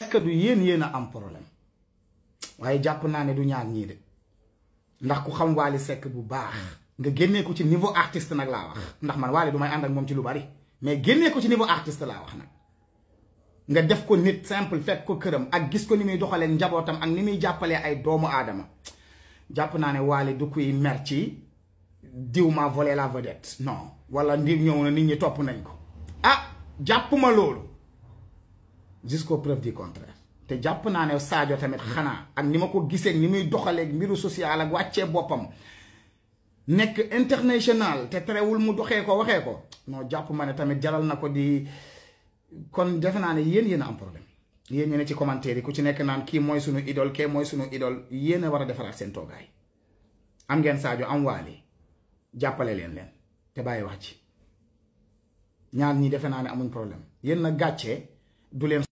est-ce que du yéen a am problème waaye jàpp naa ne du ñaar ñii de ndax ku xam Wally Seck bu baax nga génnee ko ci niveau artiste nag laa wax ndax man Wally du may ànd ak moom ci lu bari mais génnee ko ci niveau artiste laa wax nag nga def ko nit simple fekk ko këram ak gis ko ni muy doxalee njabootam ak ni muy jàppalee ay doomu aadama jàpp naa ne Wally du kuy mer ci diw ma volé la vedette non wala ndiw ñëw na nit ñi topp nañ ko ah jàppuma loolu jusqu'aux preuves du contraire te jàpp naa ne Sadio tamit xanaa ak ni ma ko gisee ni muy doxalee mbiru social ak wàccee boppam nekk international te terewul mu doxee ko waxee ko non jàpp ma ne tamit jaral na ko di kon defe naa ne yéen a am problème yéen ñu ne ci commentaire yi ku ci nekk naan kii mooy sunu idole kee mooy sunu idole yéen a war a defaraat seen toogaay am ngeen Sadio am Wally jàppale leen te bàyyi wax ci ñaar ñi defe naa ne amuñ problème yéen na gàccee du leen